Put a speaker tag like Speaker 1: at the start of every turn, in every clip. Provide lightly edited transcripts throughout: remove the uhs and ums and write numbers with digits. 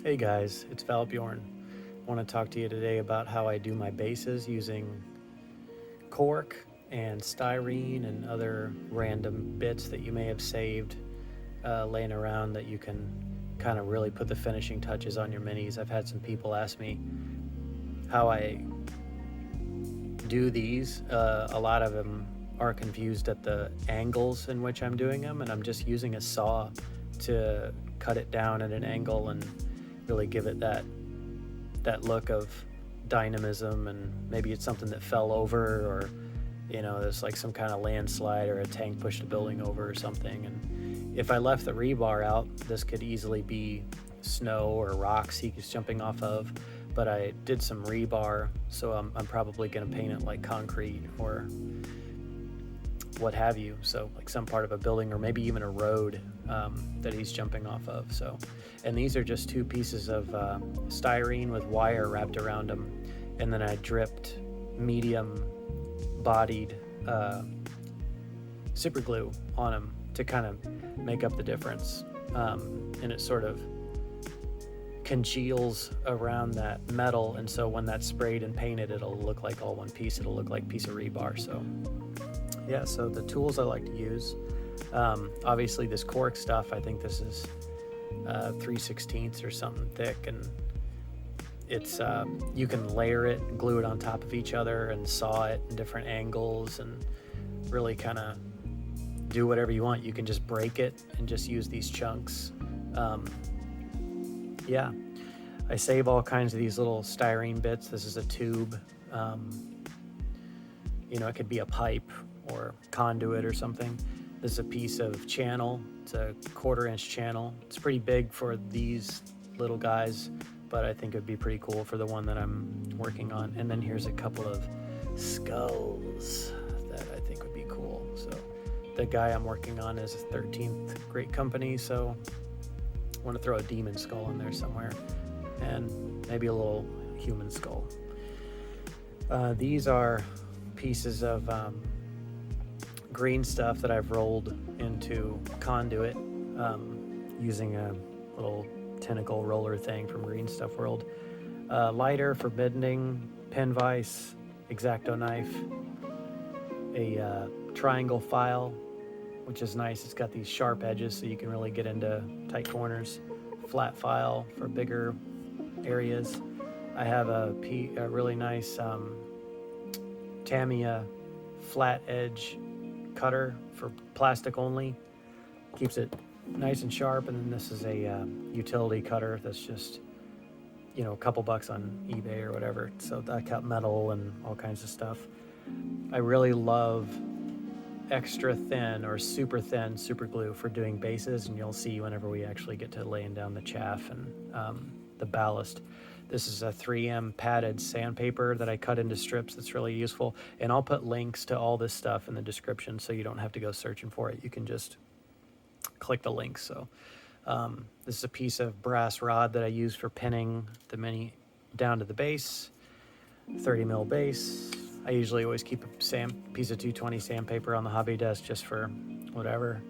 Speaker 1: Hey guys, it's Valbjorn. I want to talk to you today about how I do my bases using cork and styrene and other random bits that you may have saved laying around that you can kind of really put the finishing touches on your minis. I've had some people ask me how I do these. A lot of them are confused at the angles in which I'm doing them, and I'm just using a saw to cut it down at an angle and really give it that look of dynamism. And maybe it's something that fell over, or there's like some kind of landslide or a tank pushed a building over or something. And if I left the rebar out, this could easily be snow or rocks he's jumping off of, but I did some rebar, so I'm probably going to paint it like concrete or what have you, so like some part of a building or maybe even a road that he's jumping off of. So, and these are just two pieces of styrene with wire wrapped around them, and then I dripped medium bodied super glue on them to kind of make up the difference, and it sort of congeals around that metal, and so when that's sprayed and painted, it'll look like all one piece. It'll look like a piece of rebar. So yeah, so the tools I like to use, obviously this cork stuff, I think this is 3/16 or something thick, and it's you can layer it and glue it on top of each other and saw it in different angles and really kind of do whatever you want. You can just break it and just use these chunks. Yeah, I save all kinds of these little styrene bits. This is a tube. It could be a pipe or conduit or something. This is a piece of channel. It's a 1/4-inch channel. It's pretty big for these little guys, but I think it'd be pretty cool for the one that I'm working on. And then here's a couple of skulls that I think would be cool. So the guy I'm working on is a 13th Great Company, so I want to throw a demon skull in there somewhere and maybe a little human skull. These are pieces of green stuff that I've rolled into conduit using a little tentacle roller thing from Green Stuff World. Lighter for bending, pen vise, X-Acto knife, a triangle file, which is nice. It's got these sharp edges so you can really get into tight corners. Flat file for bigger areas. I have a really nice Tamiya flat edge cutter for plastic only. Keeps it nice and sharp. And then this is a utility cutter that's just a couple bucks on eBay or whatever. So I cut metal and all kinds of stuff. I really love extra thin or super thin super glue for doing bases, and you'll see whenever we actually get to laying down the chaff and the ballast. This is a 3M padded sandpaper that I cut into strips that's really useful, and I'll put links to all this stuff in the description so you don't have to go searching for it. You can just click the links. So this is a piece of brass rod that I use for pinning the mini down to the base, 30 mil base. I usually always keep a piece of 220 sandpaper on the hobby desk just for whatever.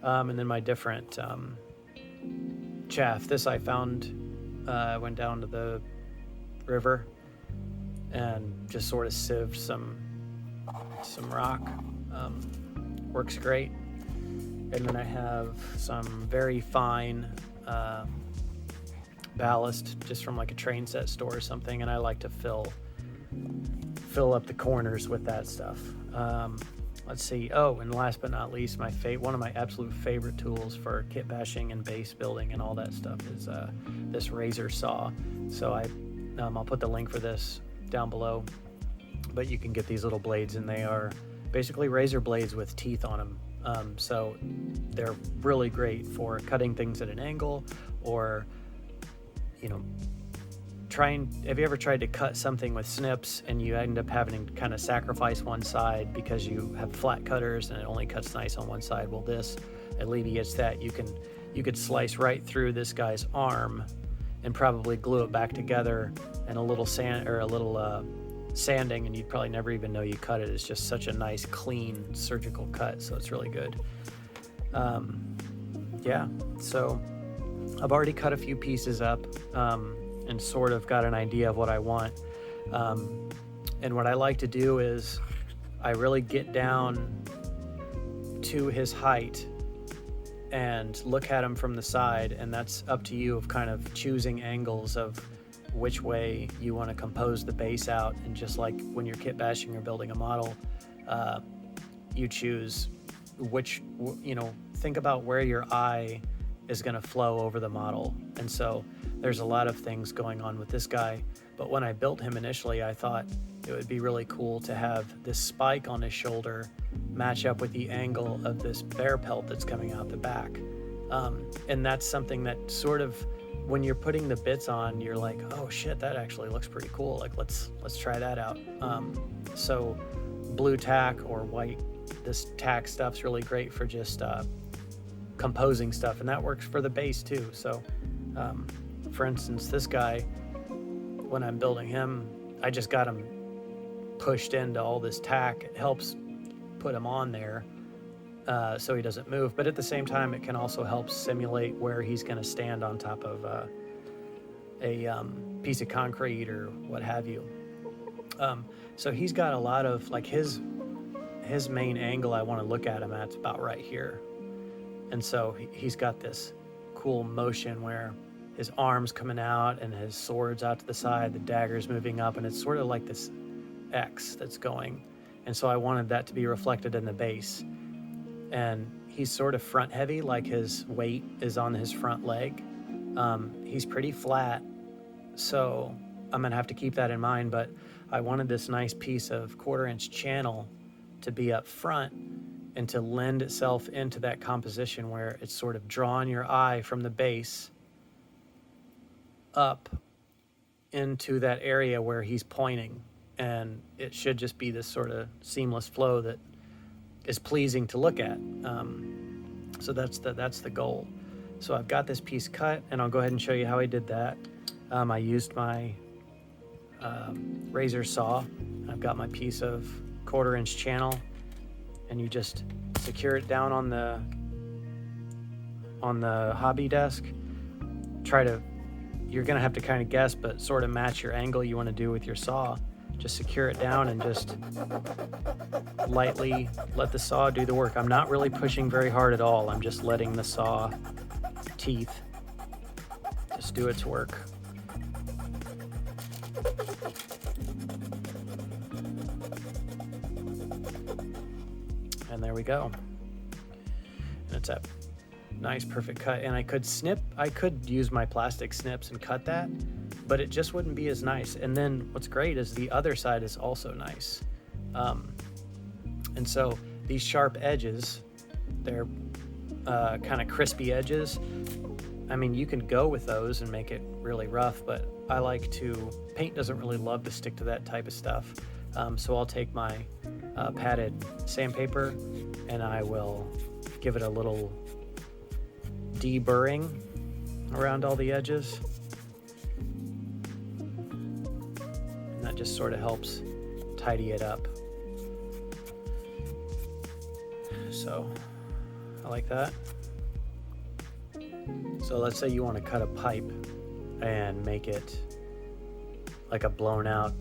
Speaker 1: And then my different chaff. This I found, I went down to the river and just sort of sieved some rock. Works great. And then I have some very fine ballast just from like a train set store or something, and I like to fill up the corners with that stuff. Let's see. Oh, and last but not least, one of my absolute favorite tools for kit bashing and base building and all that stuff is this razor saw. So I'll put the link for this down below, but you can get these little blades, and they are basically razor blades with teeth on them. So they're really great for cutting things at an angle, or have you ever tried to cut something with snips and you end up having to kind of sacrifice one side because you have flat cutters and it only cuts nice on one side? Well, this alleviates that. You could slice right through this guy's arm and probably glue it back together, and a little sanding, and you'd probably never even know you cut it. It's just such a nice, clean surgical cut, so it's really good. Yeah, so I've already cut a few pieces up and sort of got an idea of what I want. And what I like to do is I really get down to his height and look at him from the side, and that's up to you of kind of choosing angles of which way you want to compose the base out. And just like when you're kit bashing or building a model, you choose which, think about where your eye is going to flow over the model. And so there's a lot of things going on with this guy. But when I built him initially, I thought it would be really cool to have this spike on his shoulder match up with the angle of this bear pelt that's coming out the back. And that's something that sort of, when you're putting the bits on, you're like, oh shit, that actually looks pretty cool. Like, let's try that out. So blue tack or white, this tack stuff's really great for just composing stuff, and that works for the base too. So for instance, this guy, when I'm building him, I just got him pushed into all this tack. It helps put him on there so he doesn't move, but at the same time it can also help simulate where he's going to stand on top of a piece of concrete or what have you. So he's got a lot of, like, his main angle I want to look at him at's about right here. And so he's got this cool motion where his arms coming out and his sword's out to the side, the dagger's moving up, and it's sort of like this X that's going. And so I wanted that to be reflected in the base. And he's sort of front heavy, like his weight is on his front leg. He's pretty flat, so I'm gonna have to keep that in mind, but I wanted this nice piece of 1/4-inch channel to be up front and to lend itself into that composition where it's sort of drawing your eye from the base up into that area where he's pointing. And it should just be this sort of seamless flow that is pleasing to look at. So that's the goal. So I've got this piece cut, and I'll go ahead and show you how I did that. I used my razor saw. I've got my piece of 1/4-inch channel, and you just secure it down on the hobby desk. You're gonna have to kind of guess, but sort of match your angle you want to do with your saw. Just secure it down and just lightly let the saw do the work. I'm not really pushing very hard at all. I'm just letting the saw teeth just do its work. And there we go. And it's a nice perfect cut. And I could use my plastic snips and cut that, but it just wouldn't be as nice. And then what's great is the other side is also nice. And so these sharp edges, they're kind of crispy edges. I mean, you can go with those and make it really rough, but I like to, paint doesn't really love to stick to that type of stuff. So I'll take my padded sandpaper and I will give it a little deburring around all the edges. And that just sort of helps tidy it up. So I like that. So let's say you want to cut a pipe and make it like a blown out,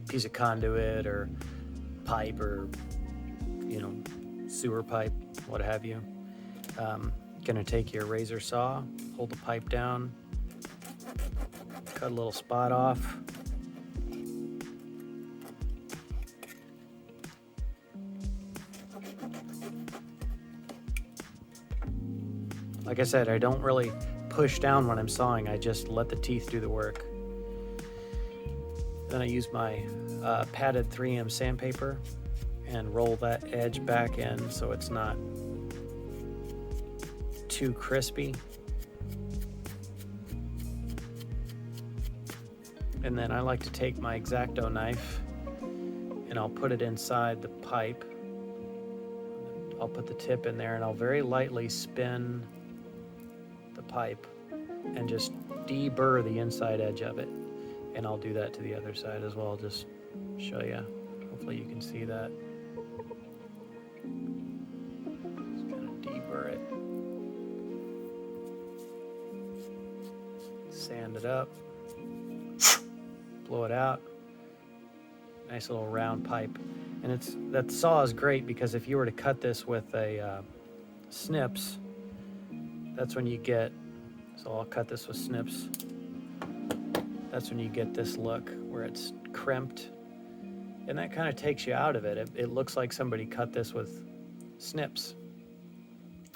Speaker 1: piece of conduit or pipe or, sewer pipe, what have you. Gonna take your razor saw, hold the pipe down, cut a little spot off. Like I said, I don't really push down when I'm sawing, I just let the teeth do the work. Then I use my padded 3M sandpaper and roll that edge back in so it's not too crispy. And then I like to take my X-Acto knife and I'll put it inside the pipe. I'll put the tip in there and I'll very lightly spin the pipe and just deburr the inside edge of it. And I'll do that to the other side as well, just show you. Hopefully you can see that. Just kind of deburr it. Sand it up, blow it out. Nice little round pipe. And that saw is great because if you were to cut this with a snips, that's when you get, so I'll cut this with snips. That's when you get this look where it's crimped, and that kind of takes you out of it. It looks like somebody cut this with snips,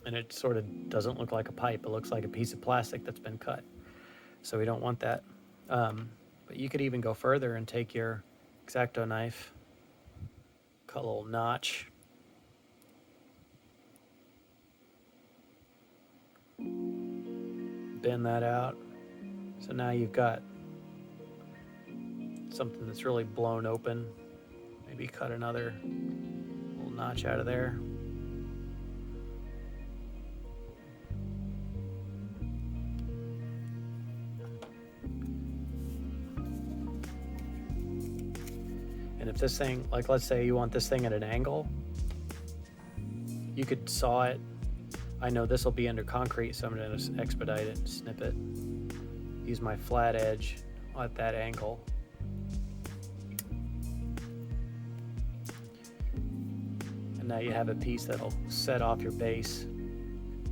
Speaker 1: and it sort of doesn't look like a pipe. It looks like a piece of plastic that's been cut. So we don't want that. But you could even go further and take your X-Acto knife, cut a little notch, bend that out. So now you've got something that's really blown open. Maybe cut another little notch out of there. And if this thing, like let's say you want this thing at an angle, you could saw it. I know this will be under concrete, so I'm going to expedite it, snip it, use my flat edge at that angle. And now you have a piece that'll set off your base,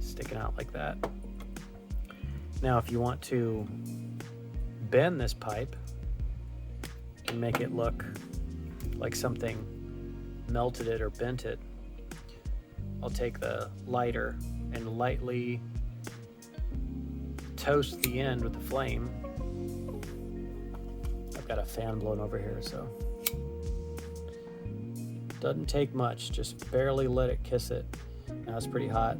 Speaker 1: sticking out like that. Now if you want to bend this pipe and make it look like something melted it or bent it, I'll take the lighter and lightly toast the end with the flame. I've got a fan blowing over here, so doesn't take much, just barely let it kiss it. Now it's pretty hot.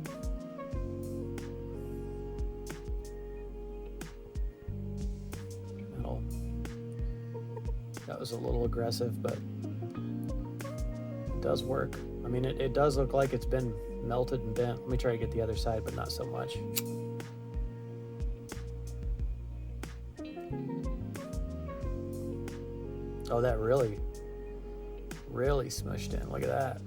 Speaker 1: That was a little aggressive, but it does work. I mean, it does look like it's been melted and bent. Let me try to get the other side, but not so much. Oh, that really smushed in. Look at that.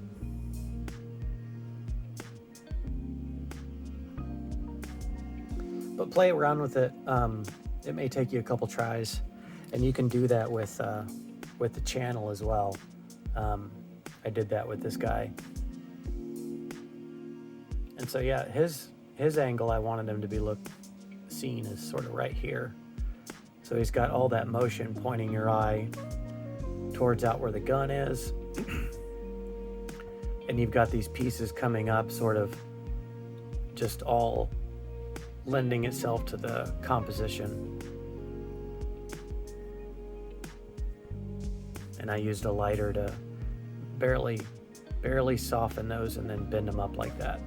Speaker 1: But play around with it. It may take you a couple tries, and you can do that with the channel as well. I did that with this guy. And so yeah, his angle, I wanted him to be seen as sort of right here. So he's got all that motion pointing your eye towards out where the gun is. And you've got these pieces coming up, sort of just all lending itself to the composition. And I used a lighter to barely soften those and then bend them up like that.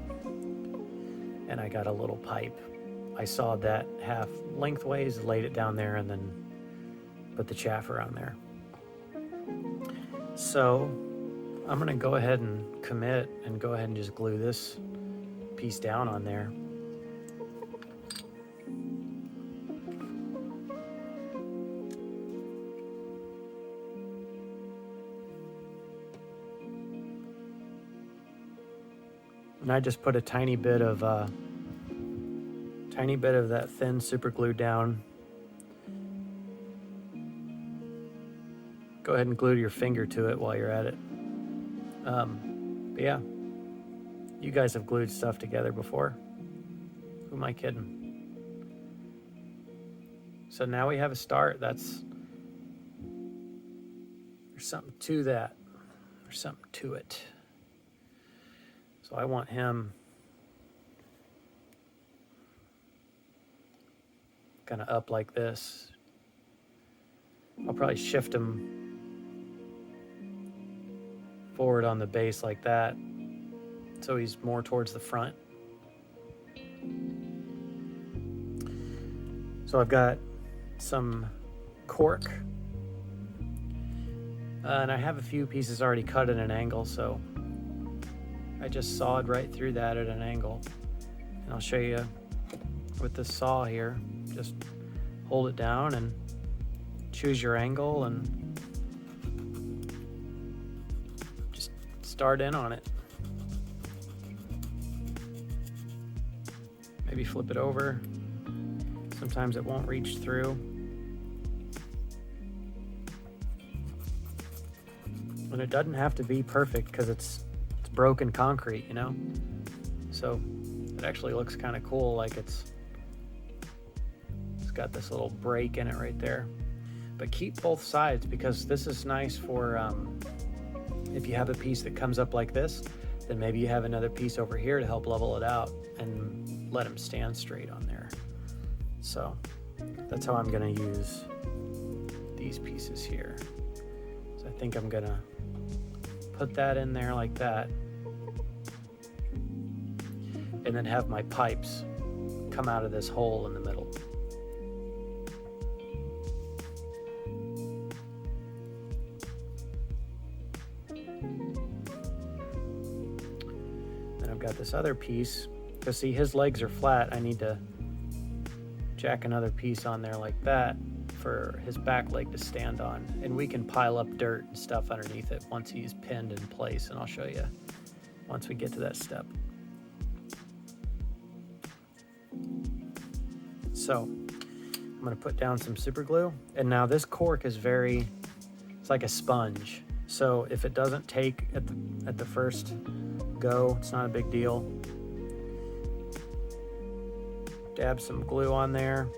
Speaker 1: And I got a little pipe. I sawed that half lengthways, laid it down there, and then put the chaff around there. So I'm gonna go ahead and commit and go ahead and just glue this piece down on there. And I just put a tiny bit of that thin super glue down. Go ahead and glue your finger to it while you're at it. But yeah, you guys have glued stuff together before. Who am I kidding? So now we have a start. There's something to that. There's something to it. So I want him kind of up like this. I'll probably shift him forward on the base like that, so he's more towards the front. So I've got some cork, and I have a few pieces already cut at an angle, so I just sawed right through that at an angle. And I'll show you with this saw here. Just hold it down and choose your angle and just start in on it. Maybe flip it over Sometimes it won't reach through. And it doesn't have to be perfect because it's broken concrete, you know? So it actually looks kind of cool, like it's got this little break in it right there. But keep both sides, because this is nice for if you have a piece that comes up like this, then maybe you have another piece over here to help level it out and let them stand straight on there. So that's how I'm gonna use these pieces here. So I think I'm gonna put that in there like that, and then have my pipes come out of this hole in the middle. Then I've got this other piece, because see, his legs are flat. I need to jack another piece on there like that for his back leg to stand on, and we can pile up dirt and stuff underneath it once he's pinned in place, and I'll show you once we get to that step. So I'm going to put down some super glue, and now this cork is it's like a sponge, so if it doesn't take at the first go, it's not a big deal. Dab some glue on there.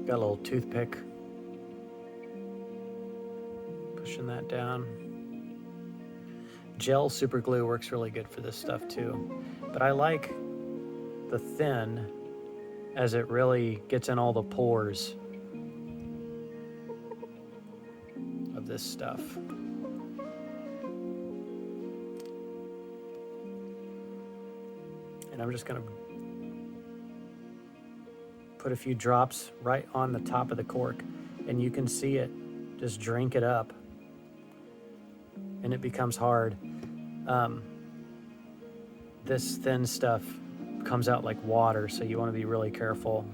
Speaker 1: Got a little toothpick, pushing that down. Gel super glue works really good for this stuff too, but I like the thin, as it really gets in all the pores of this stuff. And I'm just gonna put a few drops right on the top of the cork, and you can see it just drink it up, and it becomes hard. This thin stuff comes out like water, so you want to be really careful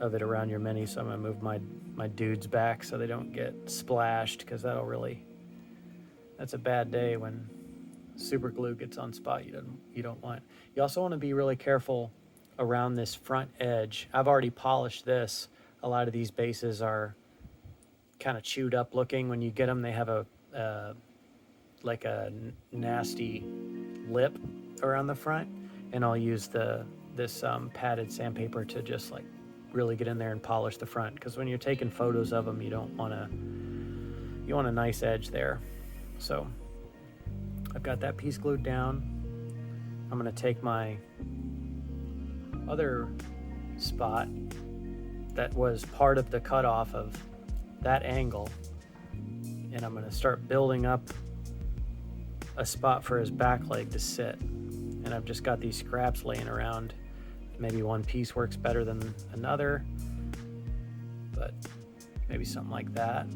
Speaker 1: of it around your mini. So I'm gonna move my dudes back so they don't get splashed, because that's a bad day when super glue gets on spot you don't want. You also want to be really careful around this front edge. I've already polished this. A lot of these bases are kind of chewed up looking. When you get them, they have like a nasty lip around the front, and I'll use this padded sandpaper to just like really get in there and polish the front, because when you're taking photos of them, you want a nice edge there. So I've got that piece glued down. I'm going to take my other spot that was part of the cutoff of that angle, and I'm going to start building up a spot for his back leg to sit. And I've just got these scraps laying around. Maybe one piece works better than another, but maybe something like that.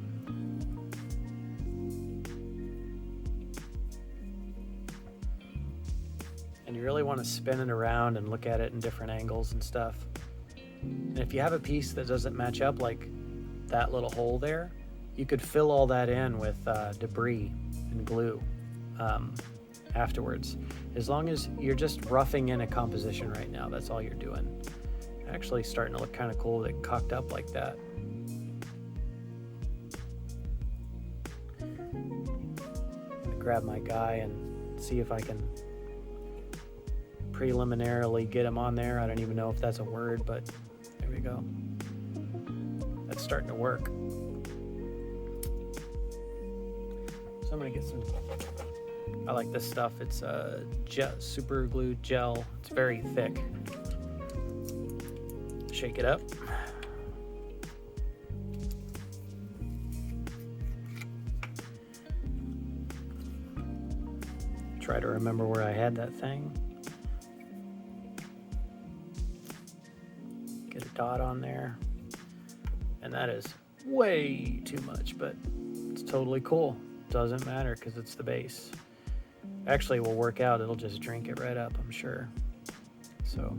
Speaker 1: And you really want to spin it around and look at it in different angles and stuff. And if you have a piece that doesn't match up, like that little hole there, you could fill all that in with debris and glue afterwards. As long as you're just roughing in a composition right now, that's all you're doing. Actually starting to look kind of cool with it cocked up like that. I'm gonna grab my guy and see if I can preliminarily get him on there. I don't even know if that's a word, but there we go. That's starting to work. So I'm gonna get some, I like this stuff. It's super glue gel. It's very thick. Shake it up. Try to remember where I had that thing. Get a dot on there. And that is way too much, but it's totally cool. Doesn't matter because it's the base. Actually, it will work out. It'll just drink it right up, I'm sure. So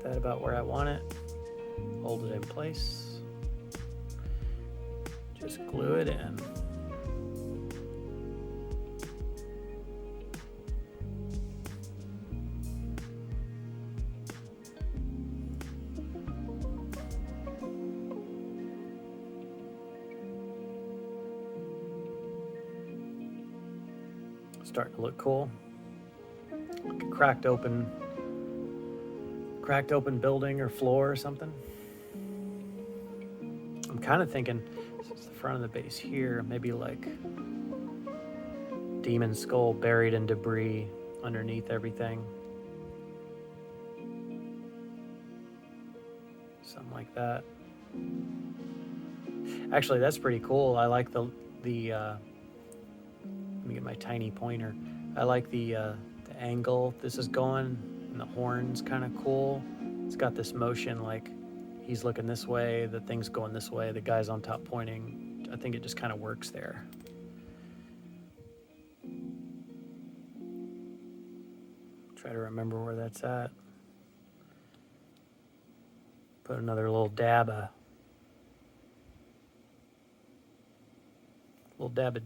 Speaker 1: that about where I want it. Hold it in place. Just glue it in. Starting to look cool. Like a cracked open building or floor or something. I'm kind of thinking, this is the front of the base here, maybe like demon skull buried in debris underneath everything. Something like that. Actually, that's pretty cool. I like the let me get my tiny pointer. I like the angle this is going, and the horn's kind of cool. It's got this motion, like he's looking this way, the thing's going this way, the guy's on top pointing. I think it just kind of works there. Try to remember where that's at. Put another little dab of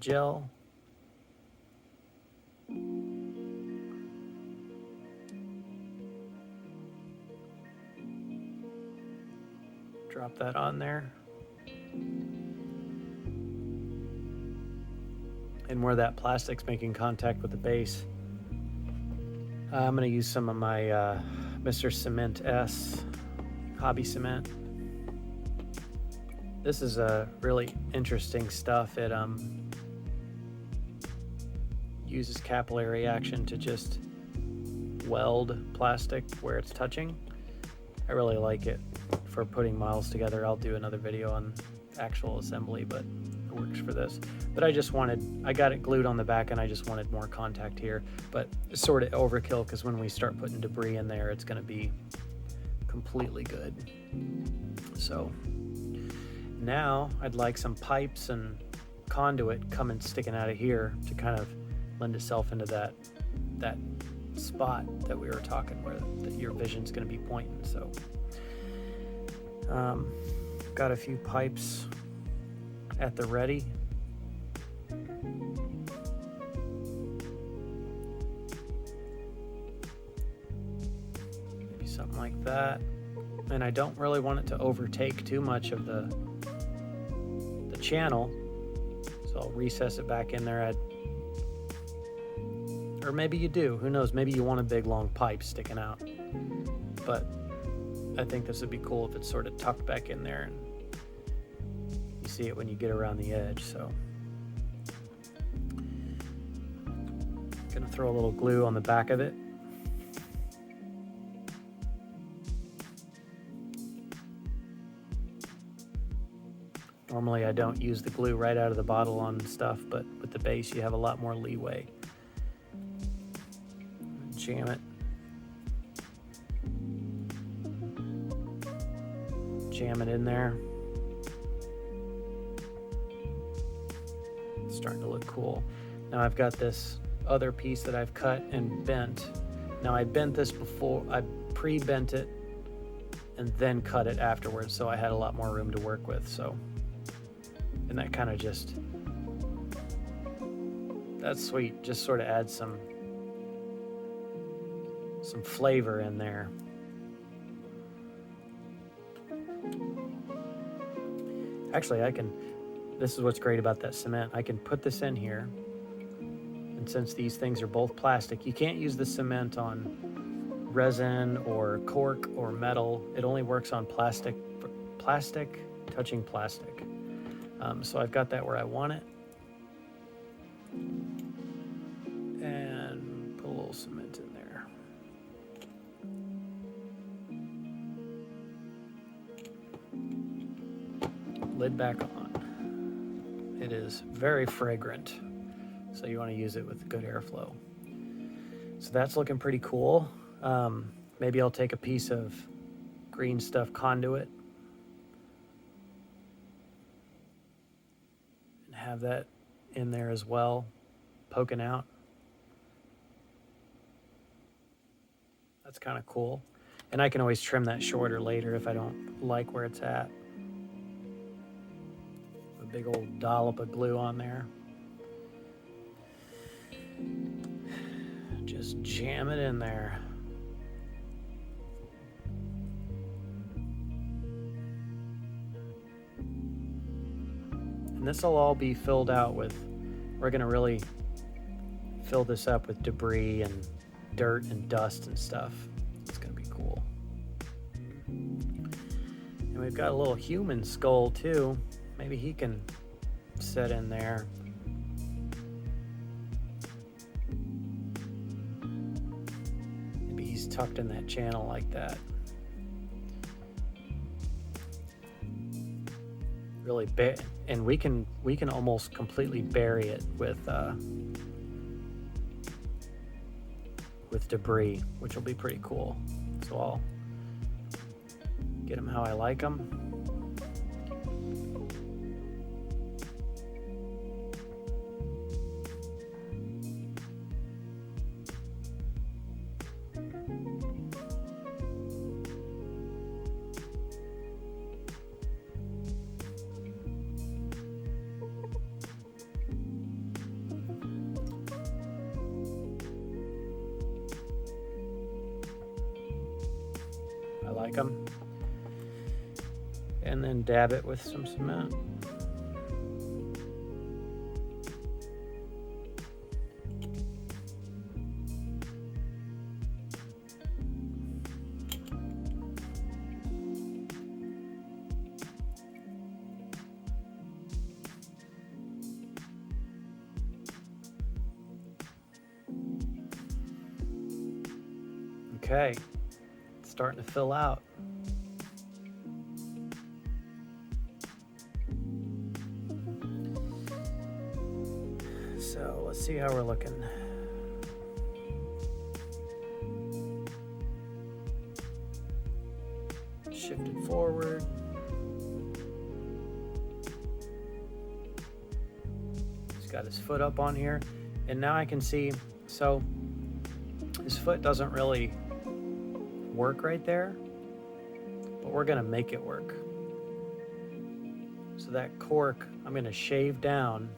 Speaker 1: gel. Drop that on there. And where that plastic's making contact with the base, I'm going to use some of my Mr. Cement S hobby cement. This is a really interesting stuff. It uses capillary action to just weld plastic where it's touching. I really like it for putting models together. I'll do another video on actual assembly, but it works for this. But I got it glued on the back and I just wanted more contact here, but it's sort of overkill because when we start putting debris in there, it's going to be completely good. So now I'd like some pipes and conduit sticking out of here to kind of lend itself into that spot that we were talking where your vision's going to be pointing. So got a few pipes at the ready. Maybe something like that. And I don't really want it to overtake too much of the channel, so I'll recess it back in there. Or maybe you do, who knows, maybe you want a big long pipe sticking out, but I think this would be cool if it's sort of tucked back in there and you see it when you get around the edge. So gonna throw a little glue on the back of it. Normally I don't use the glue right out of the bottle on stuff, but with the base you have a lot more leeway. Jam it. Jam it in there. It's starting to look cool. Now I've got this other piece that I've cut and bent. Now I bent this before, I pre-bent it and then cut it afterwards, so I had a lot more room to work with. So, and that kind of just, that's sweet. Just sort of adds some flavor in there. Actually, this is what's great about that cement. I can put this in here, and since these things are both plastic, you can't use the cement on resin or cork or metal. It only works on plastic touching plastic. So I've got that where I want it. And put a little cement in there. Lid back on. It is very fragrant, so you want to use it with good airflow. So that's looking pretty cool. Maybe I'll take a piece of green stuff conduit and have that in there as well, poking out. That's kind of cool. And I can always trim that shorter later if I don't like where it's at. A big old dollop of glue on there. Just jam it in there. And this will all be filled out with, we're going to really fill this up with debris and dirt and dust and stuff. It's going to be cool. And we've got a little human skull too. Maybe he can sit in there. Maybe he's tucked in that channel like that. Really big, and we can almost completely bury it with debris, which will be pretty cool. So I'll get them how I like them. I like them. And then dab it with some cement. Okay, it's starting to fill out. So let's see how we're looking. Shift it forward. He's got his foot up on here, and now I can see, so his foot doesn't really work right there, but we're gonna make it work. So that cork, I'm gonna shave down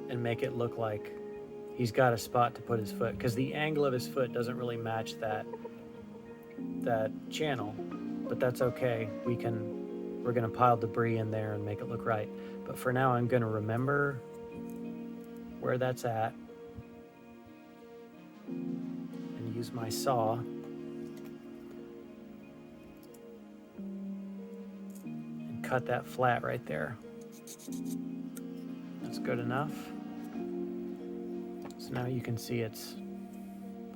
Speaker 1: and make it look like he's got a spot to put his foot, because the angle of his foot doesn't really match that channel, but that's okay. We're gonna pile debris in there and make it look right. But for now, I'm gonna remember where that's at and use my saw and cut that flat right there. That's good enough. So now you can see it's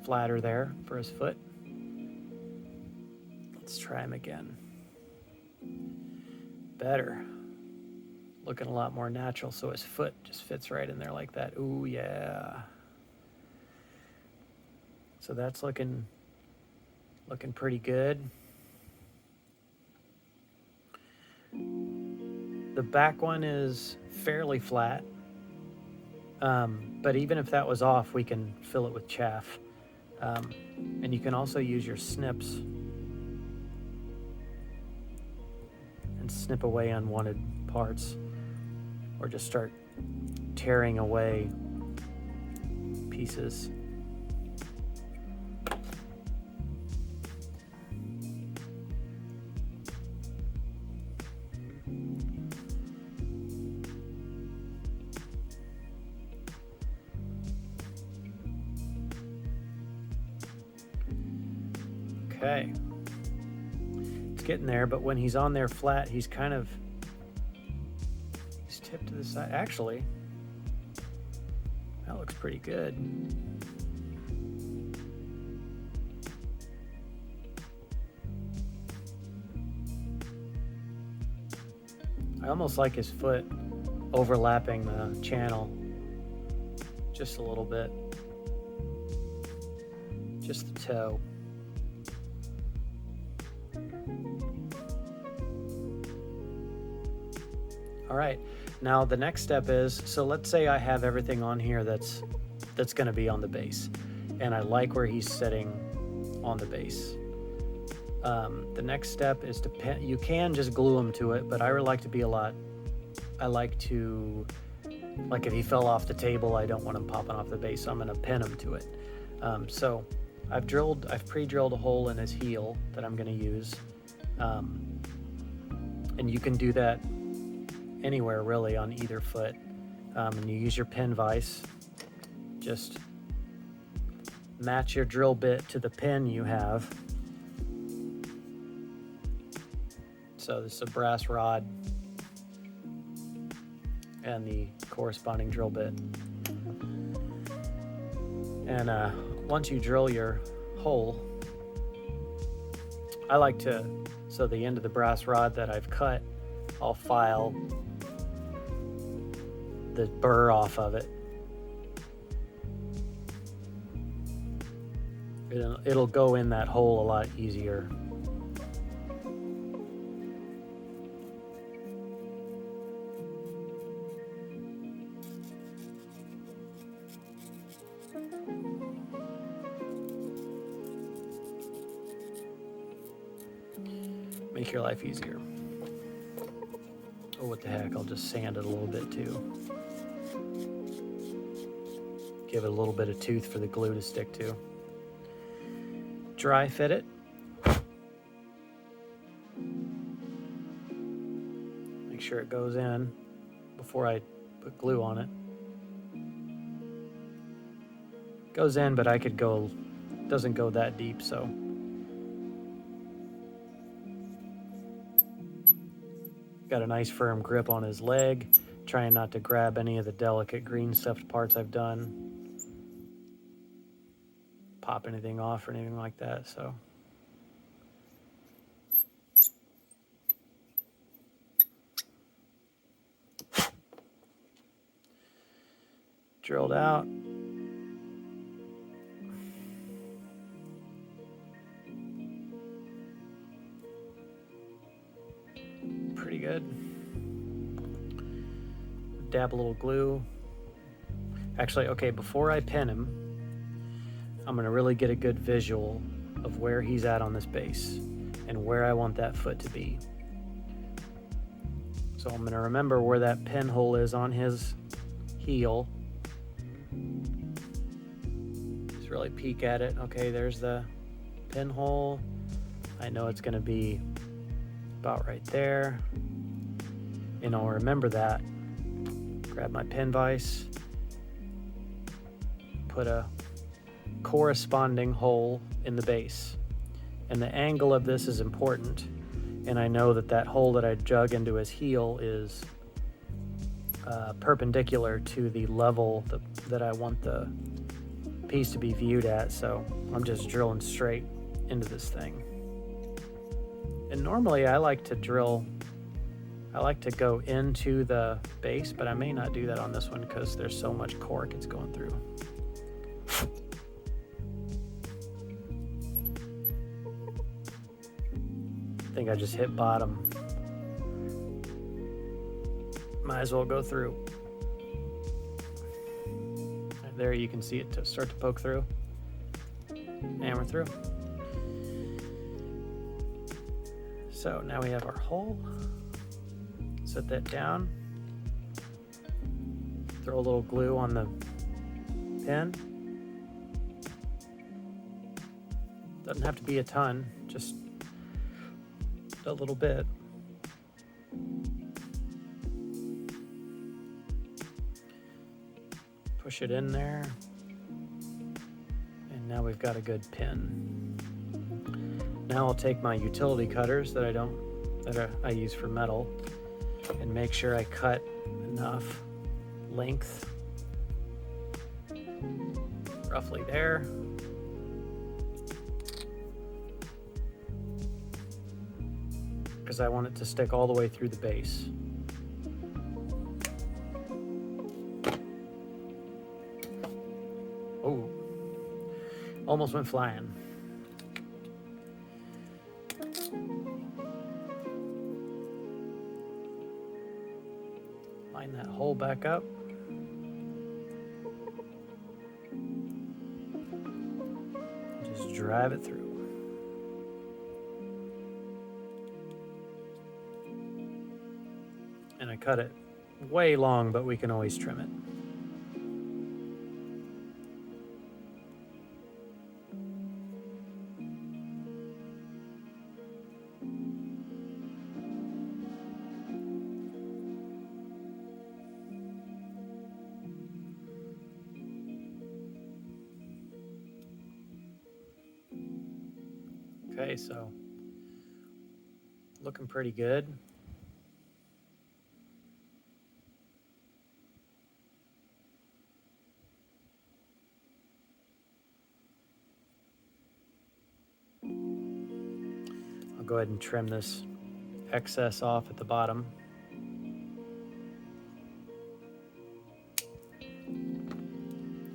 Speaker 1: flatter there for his foot. Let's try him again. Better. Looking a lot more natural, so his foot just fits right in there like that. Ooh, yeah. So that's looking pretty good. The back one is fairly flat, but even if that was off, we can fill it with chaff. And you can also use your snips and snip away unwanted parts, or just start tearing away pieces. Okay, it's getting there, but when he's on there flat, he's tipped to the side. Actually, that looks pretty good. I almost like his foot overlapping the channel just a little bit. Just the toe. All right, now the next step is, so let's say I have everything on here that's going to be on the base, and I like where he's sitting on the base. The next step is to pin. You can just glue him to it, but I would like to be I like to, like if he fell off the table, I don't want him popping off the base, so I'm going to pin him to it. So I've pre-drilled a hole in his heel that I'm going to use. And you can do that anywhere really on either foot. And you use your pin vise. Just match your drill bit to the pin you have. So this is a brass rod and the corresponding drill bit. And once you drill your hole, I like to, so the end of the brass rod that I've cut, I'll file the burr off of it. It'll go in that hole a lot easier. Make your life easier. Oh, what the heck, I'll just sand it a little bit too. Give it a little bit of tooth for the glue to stick to. Dry fit it. Make sure it goes in before I put glue on it. Goes in, but doesn't go that deep, so. Got a nice firm grip on his leg, trying not to grab any of the delicate green stuffed parts I've done. Pop anything off or anything like that, so. Drilled out. Pretty good. Dab a little glue. Actually, okay, before I pin him, I'm going to really get a good visual of where he's at on this base and where I want that foot to be. So I'm going to remember where that pinhole is on his heel. Just really peek at it. Okay, there's the pinhole. I know it's going to be about right there. And I'll remember that. Grab my pin vise. Put a corresponding hole in the base, and the angle of this is important, and I know that hole that I dug into his heel is perpendicular to the level that I want the piece to be viewed at, so I'm just drilling straight into this thing. And normally I like to go into the base, but I may not do that on this one because there's so much cork it's going through. I think I just hit bottom. Might as well go through. Right there you can see it start to poke through. And we're through. So now we have our hole. Set that down. Throw a little glue on the pin. Doesn't have to be a ton, just a little bit. Push it in there. And now we've got a good pin. Now I'll take my utility cutters that I use for metal and make sure I cut enough length, roughly there. Because I want it to stick all the way through the base. Oh, almost went flying. Line that hole back up. just drive it through. And I cut it way long, but we can always trim it. Okay, so looking pretty good. I'll go ahead and trim this excess off at the bottom.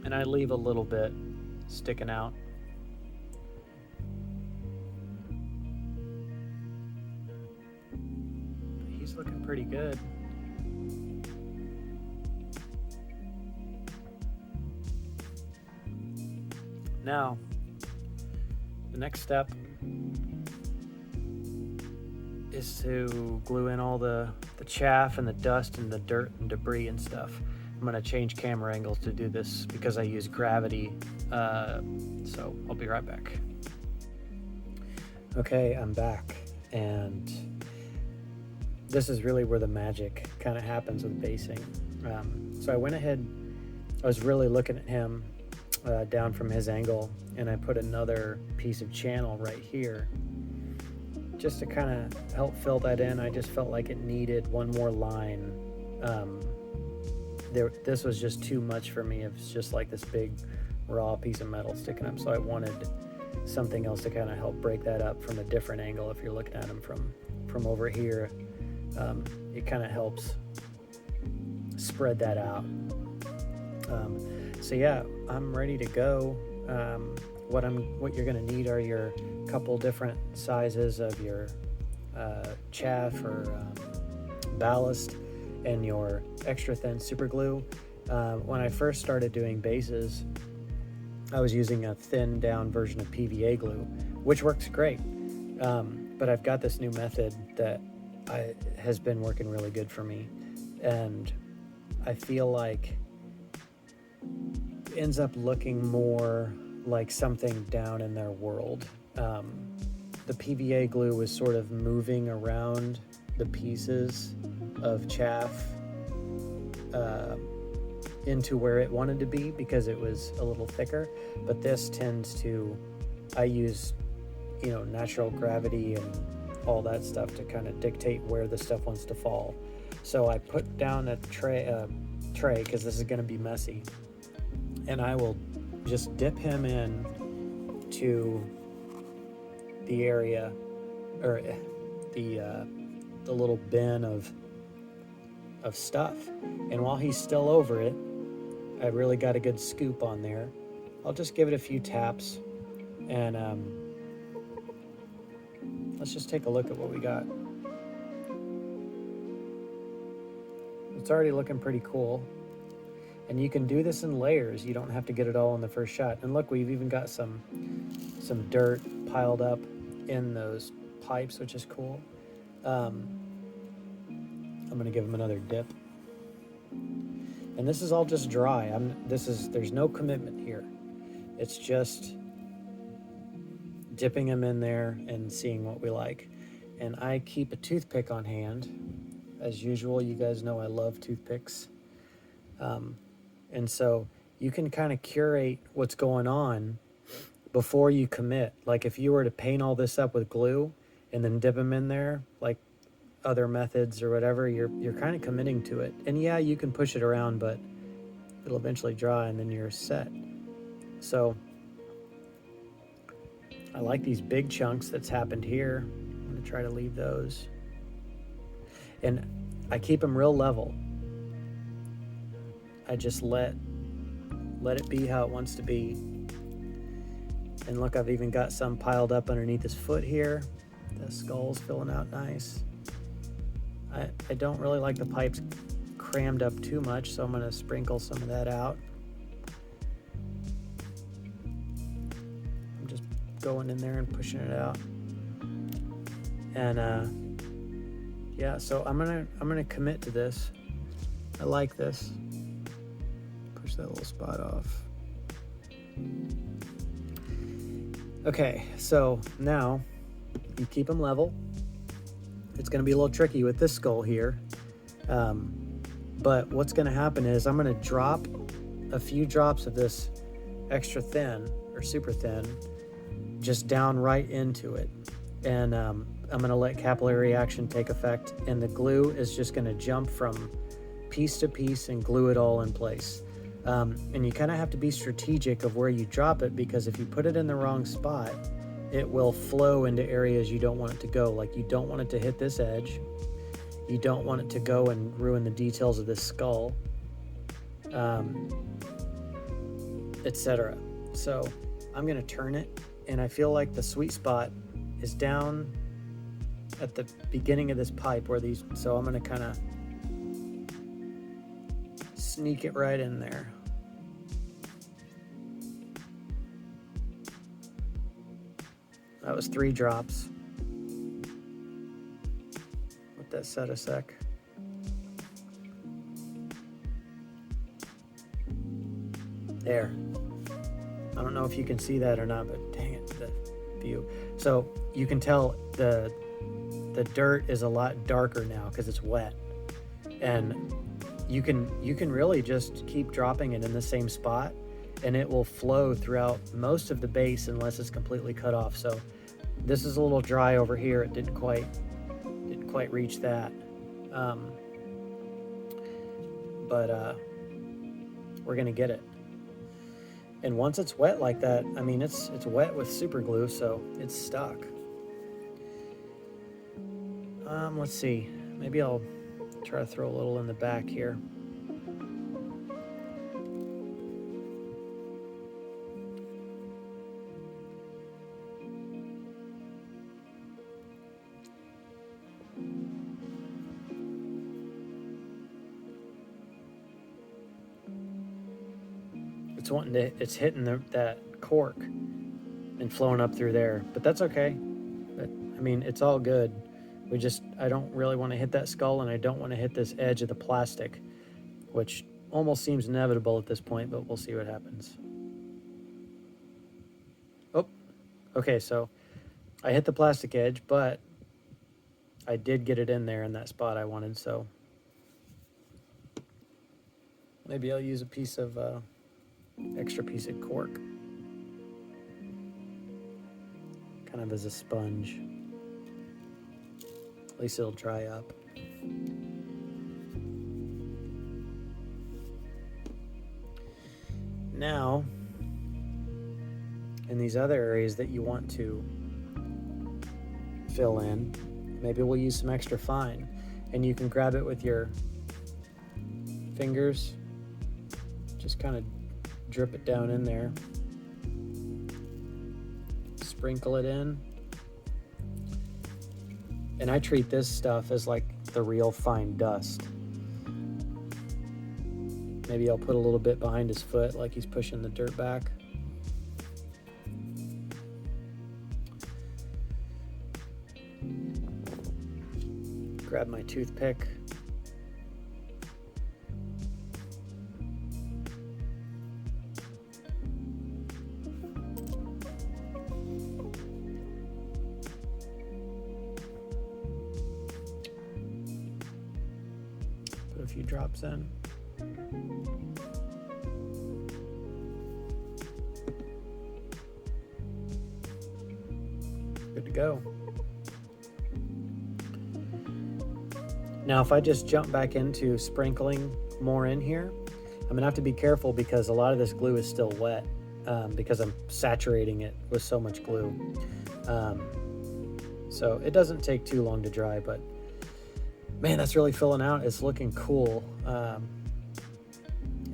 Speaker 1: And I leave a little bit sticking out. He's looking pretty good. Now, the next step is to glue in all the chaff and the dust and the dirt and debris and stuff. I'm gonna change camera angles to do this because I use gravity, so I'll be right back. Okay, I'm back, and this is really where the magic kind of happens with basing. So I went ahead, I was really looking at him down from his angle, and I put another piece of channel right here just to kind of help fill that in. I just felt like it needed one more line. This was just too much for me. It was just like this big raw piece of metal sticking up, so I wanted something else to kind of help break that up from a different angle. If you're looking at them from over here, it kind of helps spread that out. So yeah, I'm ready to go. What you're going to need are your couple different sizes of your chaff or ballast and your extra thin super glue. When I first started doing bases, I was using a thin down version of PVA glue, which works great. But I've got this new method that has been working really good for me, and I feel like it ends up looking more like something down in their world. The PVA glue was sort of moving around the pieces of chaff into where it wanted to be because it was a little thicker, but this tends to, I use, natural gravity and all that stuff to kind of dictate where the stuff wants to fall. So I put down a tray because this is going to be messy, and I will just dip him in to the area, or the little bin of stuff, and while he's still over it, I really got a good scoop on there. I'll just give it a few taps, and let's just take a look at what we got. It's already looking pretty cool, and you can do this in layers. You don't have to get it all in the first shot. And look, we've even got some dirt piled up in those pipes, which is cool. I'm gonna give them another dip, and this is all just dry. There's no commitment here. It's just dipping them in there and seeing what we like. And I keep a toothpick on hand, as usual. You guys know I love toothpicks, and so you can kind of curate what's going on before you commit. Like if you were to paint all this up with glue and then dip them in there, like other methods or whatever, you're kind of committing to it. And yeah, you can push it around, but it'll eventually dry and then you're set. So I like these big chunks that's happened here. I'm gonna try to leave those, and I keep them real level. I just let it be how it wants to be. And look, I've even got some piled up underneath his foot here. The skull's filling out nice. I don't really like the pipes crammed up too much, so I'm going to sprinkle some of that out. I'm just going in there and pushing it out. And yeah, so I'm gonna commit to this. I like this. Push that little spot off. Okay, so now you keep them level. It's going to be a little tricky with this skull here, but what's going to happen is I'm going to drop a few drops of this extra thin or super thin just down right into it, and I'm going to let capillary action take effect, and the glue is just going to jump from piece to piece and glue it all in place. And you kind of have to be strategic of where you drop it, because if you put it in the wrong spot, it will flow into areas you don't want it to go. Like, you don't want it to hit this edge. You don't want it to go and ruin the details of this skull, etc. So I'm going to turn it, and I feel like the sweet spot is down at the beginning of this pipe where these, so I'm going to kind of sneak it right in there. That was 3 drops. Let that set a sec. There. I don't know if you can see that or not, but dang it, the view. So you can tell the dirt is a lot darker now because it's wet, and you can really just keep dropping it in the same spot, and it will flow throughout most of the base unless it's completely cut off. So this is a little dry over here. It didn't quite reach that, but we're gonna get it. And once it's wet like that, I mean, it's wet with super glue, so it's stuck. Let's see, maybe I'll try to throw a little in the back here. It's hitting that cork and flowing up through there, but that's okay. But I mean, it's all good. I don't really want to hit that skull, and I don't want to hit this edge of the plastic, which almost seems inevitable at this point, but we'll see what happens. Oh, okay, so I hit the plastic edge, but I did get it in there in that spot I wanted, so maybe I'll use a piece of extra piece of cork, kind of as a sponge. At least it'll dry up. Now, in these other areas that you want to fill in, maybe we'll use some extra fine, and you can grab it with your fingers, just kind of drip it down in there, sprinkle it in. And I treat this stuff as like the real fine dust. Maybe I'll put a little bit behind his foot, like he's pushing the dirt back. Grab my toothpick. Put a few drops in. Good to go. Now, if I just jump back into sprinkling more in here, I'm gonna have to be careful because a lot of this glue is still wet because I'm saturating it with so much glue. So it doesn't take too long to dry, but man, that's really filling out. It's looking cool.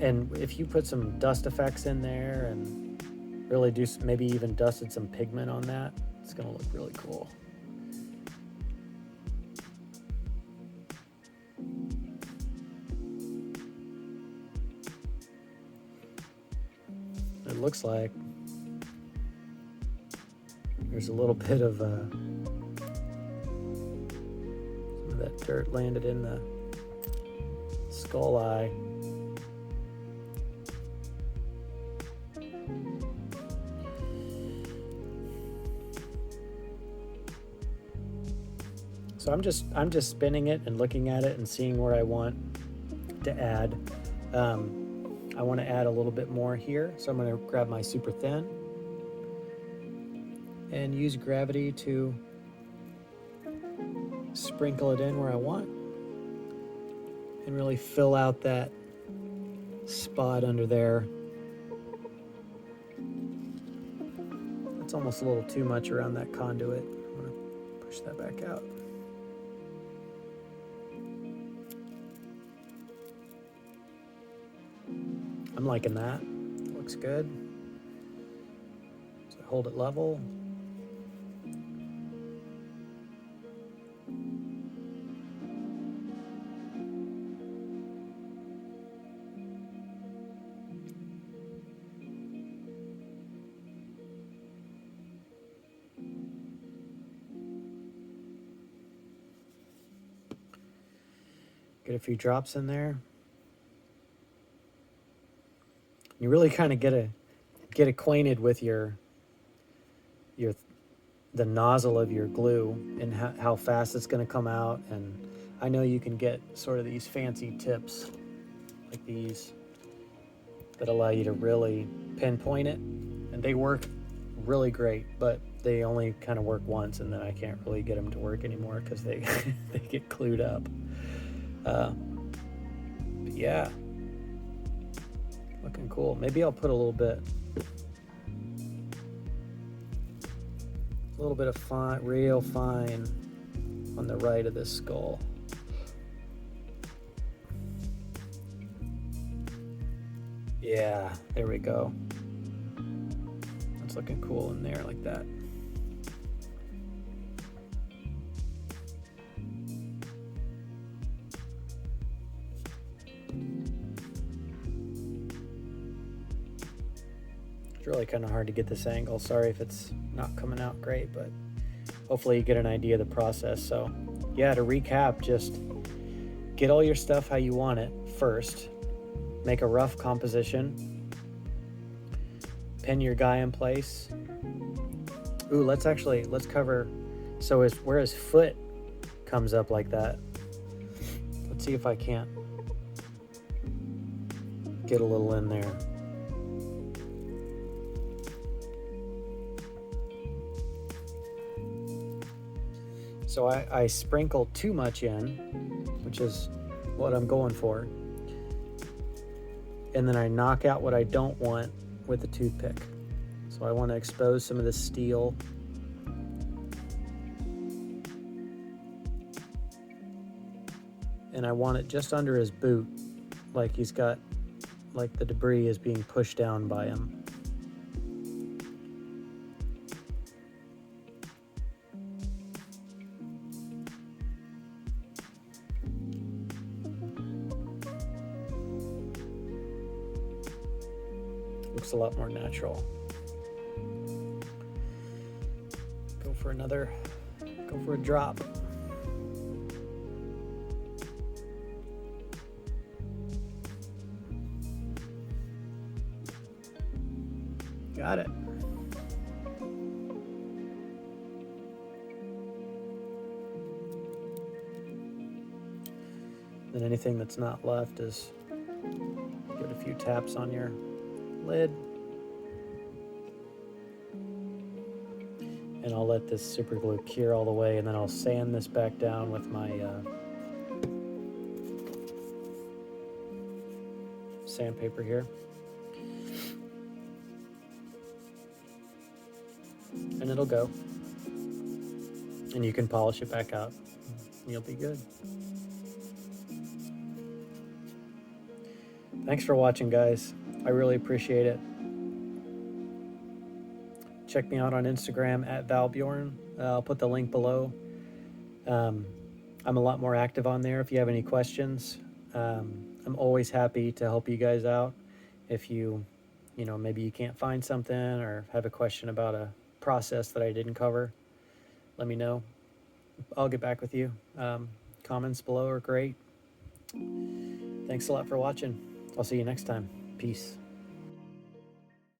Speaker 1: And if you put some dust effects in there and really do maybe even dusted some pigment on that, it's gonna look really cool. It looks like. There's a little bit of some of that dirt landed in the skull eye. So I'm just spinning it and looking at it and seeing where I want to add. I want to add a little bit more here, so I'm going to grab my super thin and use gravity to sprinkle it in where I want and really fill out that spot under there. It's almost a little too much around that conduit. I'm going to push that back out. I'm liking that. Looks good. So hold it level. Get a few drops in there. You really kind of get acquainted with the nozzle of your glue and how fast it's going to come out. And I know you can get sort of these fancy tips like these that allow you to really pinpoint it, and they work really great, but they only kind of work once, and then I can't really get them to work anymore because they they get glued up. But yeah, looking cool. Maybe I'll put a little bit of fine, real fine on the right of this skull. Yeah, there we go. That's looking cool in there like that. It's really kind of hard to get this angle. Sorry if it's not coming out great, but hopefully you get an idea of the process. So yeah, to recap, just get all your stuff how you want it first. Make a rough composition. Pin your guy in place. Ooh, let's cover, so where his foot comes up like that. Let's see if I can't get a little in there. So I sprinkle too much in, which is what I'm going for. And then I knock out what I don't want with the toothpick. So I want to expose some of the steel. And I want it just under his boot, like he's got, like the debris is being pushed down by him. Looks a lot more natural. Go for a drop. Got it. Then anything that's not left is give it a few taps on your lid. And I'll let this super glue cure all the way, and then I'll sand this back down with my sandpaper here. And it'll go. And you can polish it back out. You'll be good. Thanks for watching, guys. I really appreciate it. Check me out on Instagram at Valbjorn. I'll put the link below. I'm a lot more active on there if you have any questions. I'm always happy to help you guys out. If maybe you can't find something or have a question about a process that I didn't cover, let me know. I'll get back with you. Comments below are great. Thanks a lot for watching. I'll see you next time. Peace.